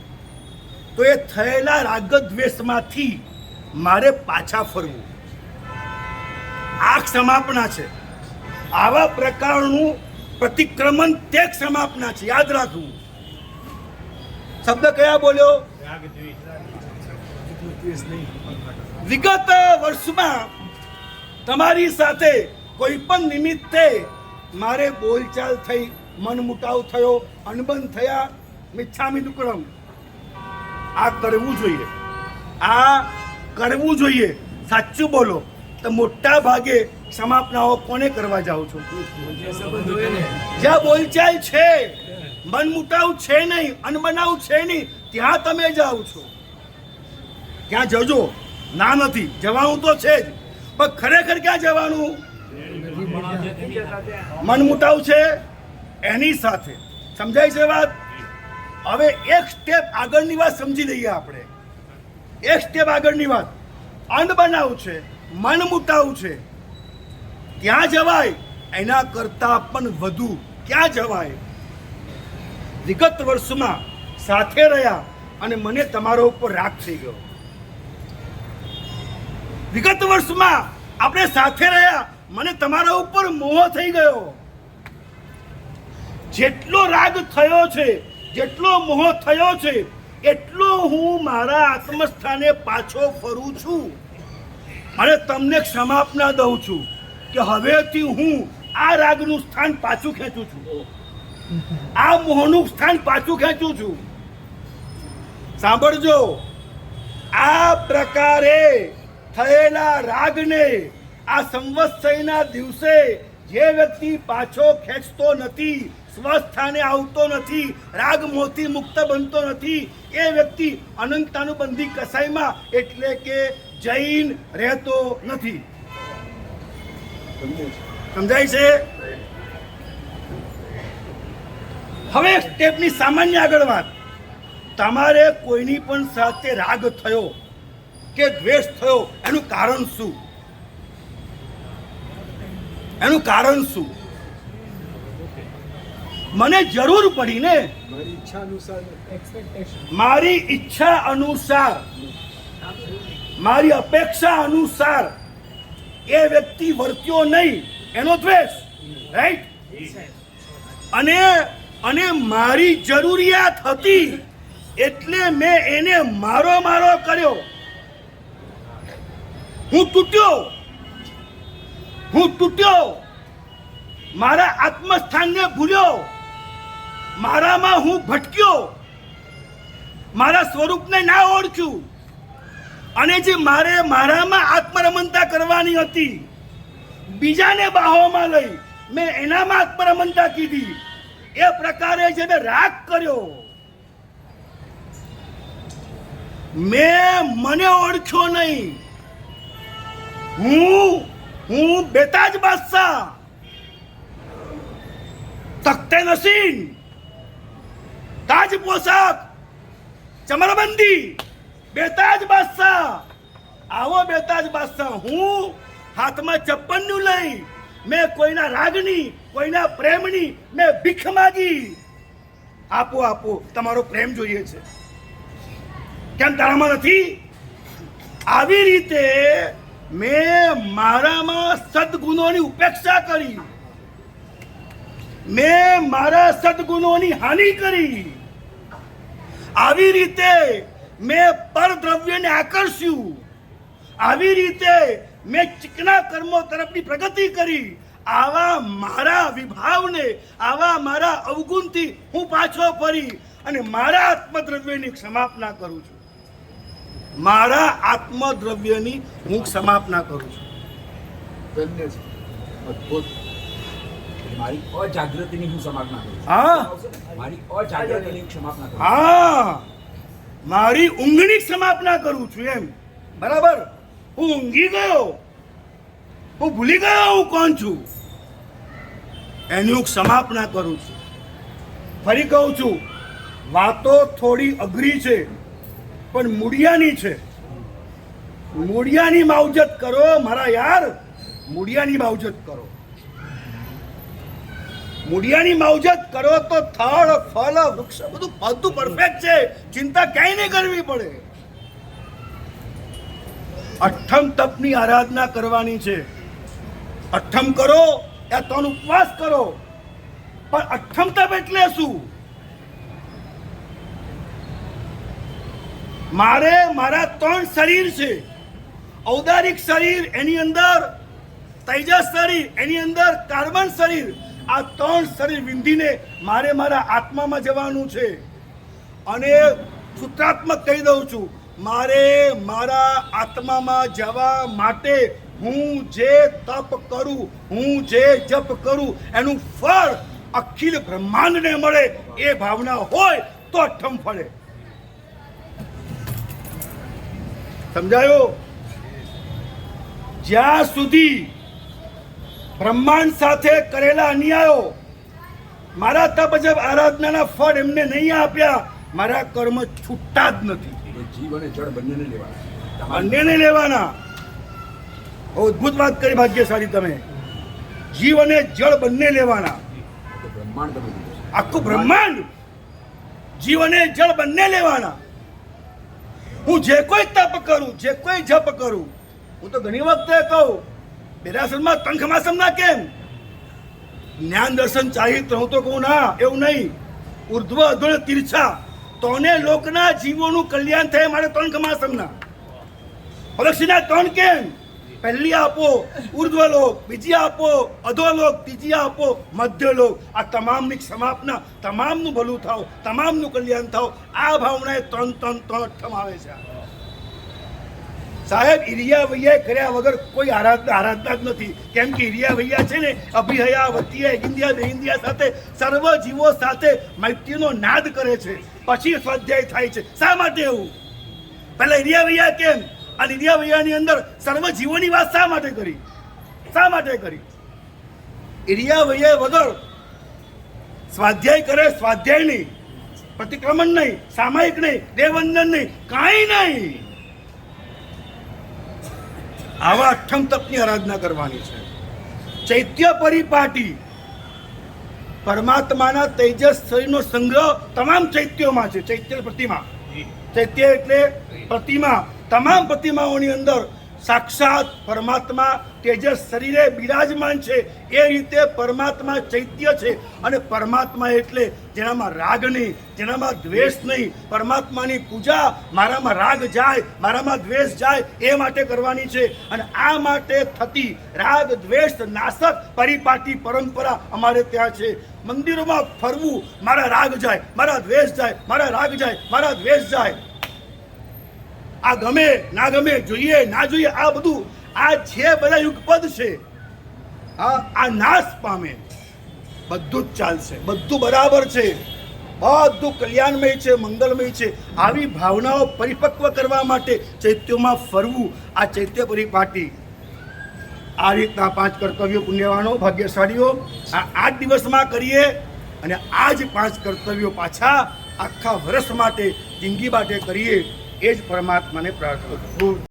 તો એ થયેલા રાગદ્વેષમાંથી મારે પાછા ફરવું, આ ક્ષમાપણા છે. આવા પ્રકારનું પ્રતિક્રમણ તે ક્ષમાપણા છે, યાદ રાખવું. શબ્દ કયા બોલ્યો? વિગત વર્ષમાં તમારી સાથે કોઈ પણ નિમિત્તે મારે બોલચાલ થઈ, મન મુટાવ થયો, અનબન થયા, મિચ્છામી દુક્કડમ, આ કરવું જોઈએ, આ કરવું જોઈએ. સાચું બોલો તો મોટા ભાગે સમાપનાઓ કોને કરવા જાઓ છો? જ્યાં બોલચાલ છે, મન મુટાવ છે નહીં, અનબનાવ છે નહીં, ત્યાં તમે જાઓ છો. ત્યાં જજો, ના નથી, જવાનું તો છે જ, પણ ખરેખર ક્યાં જવાનું? મન મુટાવ છે એની સાથે. સમજાય છે વાત? હવે એક સ્ટેપ આગળની વાત સમજી લઈએ આપણે. એક સ્ટેપ આગળની વાત, અનબનાવ છે, મન મુટાવ છે, ત્યાં જવાય. એના કરતા પણ વધુ ક્યાં જવાય? વિગત વર્ષમાં સાથે રહ્યા અને મને તમારા ઉપર રાગ થઈ ગયો. વિગત વર્ષમાં આપણે સાથે રહ્યા, મને તમારા ઉપર મોહ થઈ ગયો. જેટલો રાગ થયો છે, જેટલો મોહ થયો છે, એટલો હું મારા આત્મસ્થાને પાછો ફરું છું અને તમને ક્ષમાપના દઉં છું કે હવેથી હું આ રાગનું સ્થાન પાછું ખેંચું છું, આ મોહનું સ્થાન પાછું ખેંચું છું. સાંભળજો, આ પ્રકારે થયેલા રાગને આ સંવત્સરીના દિવસે જે વ્યક્તિ પાછો ખેંચતો નથી, સ્વસ્થાને આવતો નથી, રાગ મોહથી મુક્ત બનતો નથી, એ વ્યક્તિ અનંતાનુબંધી કસાઈમાં એટલે કે જૈન રહેતો નથી. સમજાય છે? હવે સ્ટેપની સામાન્ય આગળ વાત. તમારે કોઈની પણ સાથે રાગ થયો કે દ્વેષ થયો, એનું કારણ શું? એનું કારણ શું? મને જરૂર પડી ને, મારી ઈચ્છા અનુસાર, મારી અપેક્ષા અનુસાર એ વ્યક્તિ વર્ત્યો નહીં, એનો દ્વેષ, રાઈટ? અને મારી જરૂરિયાત હતી એટલે મેં એને મારો કર્યો. હું તૂટ્યો, મારા આત્મસ્થાનને ભૂલ્યો, મારામાં હું ભટક્યો, મારા સ્વરૂપને ના ઓળખ્યું, અને જે મારે મારામાં આત્મરમણતા કરવાની હતી, બીજાને બાહોમાં લઈ મેં એનામાં આત્મરમણતા કીધી. એ પ્રકારે જે મેં રાગ કર્યો, મેં મને ઓળખ્યો નહીં. હું બેતાજ બાદશાહ, તખ્તે નસીન, તાજ પોશાક, ચમરબંધી, બેતાજ બાદશાહ. આવો બેતાજ બાદશાહ હું, હાથમાં ચપ્પનનું લઈ મેં કોઈના રાગની, કોઈના પ્રેમની મેં ભીખ માગી. આપો આપો, તમારો પ્રેમ જોઈએ છે. કેમ તારામાં નથી? આવી રીતે મેં મારામાં સદગુણોની ઉપેક્ષા કરી, મેં મારા સદગુણોની હાનિ કરી. આવી રીતે મેં પરદ્રવ્યને આકર્ષ્યું, આવી રીતે મેં ચીકણા કર્મો તરફની પ્રગતિ કરી. આવા મારા વિભાવને, આવા મારા અવગુણથી હું પાછો ફરી અને મારા આત્મદ્રવ્યની સમાપના કરું છું. મારા આત્મદ્રવ્યની હું સમાપના કરું છું. ધન્ય છે, અદ્ભુત. મારી અજાગૃતિની હું સમાપના કરું છું. હા મારી અજાગૃતિની સમાપના કરું છું. હા, મારી ઊંઘની સમાપના કરું છું. એમ બરાબર? હું ઊંઘી ગયો, હું ભૂલી ગયો હું કોણ છું, એની હું સમાપના કરું છું. ફરી કહું છું, વાતો થોડી અઘરી છે પણ મૂળિયાની છે. મૂળિયાની માવજત કરો મારા યાર, મૂળિયાની માવજત કરો. મૂળિયાની માવજત કરો તો થળ ફળ વૃક્ષ બધું પરફેક્ટ છે. ચિંતા ક્યાંય નહીં કરવી પડે. અઠ્ઠમ તપની આરાધના કરવાની છે. અઠ્ઠમ કરો યા 3 ઉપવાસ કરો, પણ અઠ્ઠમ તપ એટલે શું? મારે મારા 3 શરીર છે. ઔદારિક શરીર, એની અંદર તેજસ શરીર, એની અંદર કાર્બન શરીર. આ 3 શરીર વિંધીને મારે મારા આત્મામાં જવાનું છે. અને સૂત્રાત્મક કહી દઉં છું, મારે મારા આત્મામાં જવા માટે હું જે તપ કરું, હું જે જપ કરું, એનું ફળ અખિલ બ્રહ્માંડને મળે. એ ભાવના હોય તો અઠ્ઠમ ફળે. સમજાયો? જ્યાં સુધી બ્રહ્માંડ સાથે કરેલા અન્યાયો મારા તપ જપ આરાધનાના ફળ એમને નહીં આપ્યા, મારા કર્મ છૂટતા જ નથી. એટલે જીવ અને જળ બંનેને લેવાના. બંનેને લેવાના. બહુ અદભુત વાત કરી ભાગ્યશાળી તમે. જીવ અને જળ બંને લેવાના. તો બ્રહ્માંડ તમે લીધો. આખું બ્રહ્માંડ, જીવ અને જળ બંને લેવાના. હું જે કોઈ તપ કરું, જે કોઈ જપ કરું, હું તો ઘણી વખતે કહું, બેરાસરમાં તંખમાસમના કેમ જ્ઞાન દર્શન ચાહિત, હું તો કહું ના, એવું નહીં. ઉર્ધ્વ અધોળ તીર્છા, તોને લોકના જીવોનું કલ્યાણ થાય મારે તંખમાસમના. પરીક્ષિના 3 કેમ? પહેલી આપો ઉર્ધ્વલોક, બીજી આપો અધોલોક, ત્રીજી આપો મધ્યલોક. આ તમામની સમાપના, તમામનું ભલું થાવ, તમામનું કલ્યાણ થાવ. આ ભાવનાએ 3 અઠ્ઠમ આવે છે. સાહેબ, ઈરિયા વૈયા કર્યા વગર કોઈ આરાધના જ નથી. કેમ કે ઈરિયા વૈયા છે ને અભિહયા વતીય ઇન્ડિયા દેહિન્દિયા સાથે સર્વ જીવો સાથે મૈત્રીનો નાદ કરે છે, પછી સ્વાધ્યાય થાય છે. શા માટે એવું? પહેલા ઈરિયા વૈયા કેમ? અને ઈરિયા વૈયાની અંદર સર્વ જીવોની વાત શા માટે કરી? શા માટે કરી? ઈરિયા વૈયા વગર સ્વાધ્યાય કરે, સ્વાધ્યાય નહીં, પ્રતિક્રમણ નહીં, સામાયિક નહીં, દેવવંદન નહીં, કાંઈ નહીં. આવા અઠ્ઠમ તપની આરાધના કરવાની છે. ચૈત્ય પરિપાટી, પરમાત્માના તેજસ શરીરનો સંગ્રહ તમામ ચૈત્યોમાં છે. ચૈત્ય પ્રતિમા, ચૈત્ય એટલે પ્રતિમા. તમામ પ્રતિમાઓની અંદર સાક્ષાત પરમાત્મા તેજસ શરીરે બિરાજમાન છે. એ રીતે પરમાત્મા ચૈત્ય છે. અને પરમાત્મા એટલે જેનામાં રાગ નહીં, જેનામાં દ્વેષ નહીં. પરમાત્માની પૂજા મારામાં રાગ જાય, મારામાં દ્વેષ જાય એ માટે કરવાની છે. અને આ માટે થતી રાગ દ્વેષ નાશક પરિપાટી પરંપરા અમારે ત્યાં છે. મંદિરોમાં ફરવું, મારા રાગ જાય, મારા દ્વેષ જાય, મારા રાગ જાય, મારા દ્વેષ જાય. આ ગમે ના ગમે, જોઈએ ના જોઈએ, આ બધું આ જે બધા યુગપદ છે આ નાશ પામે. બધું જ ચાલશે, બધું બરાબર છે, બધું કલ્યાણમય છે, મંગલમય છે. આવી ભાવનાઓ પરિપક્વ કરવા માટે ચૈત્યોમાં ફરવું, આ ચૈત્ય પરિપાટી. આ રીતના 5 કર્તવ્યો પુણ્યવાનો ભાગ્યશાળીઓ આ 8 દિવસમાં કરીએ. અને આ જ 5 કર્તવ્યો પાછા આખા વર્ષ માટે, જિંદગી માટે કરીએ. એ જ પરમાત્માને પ્રાર્થના કરું.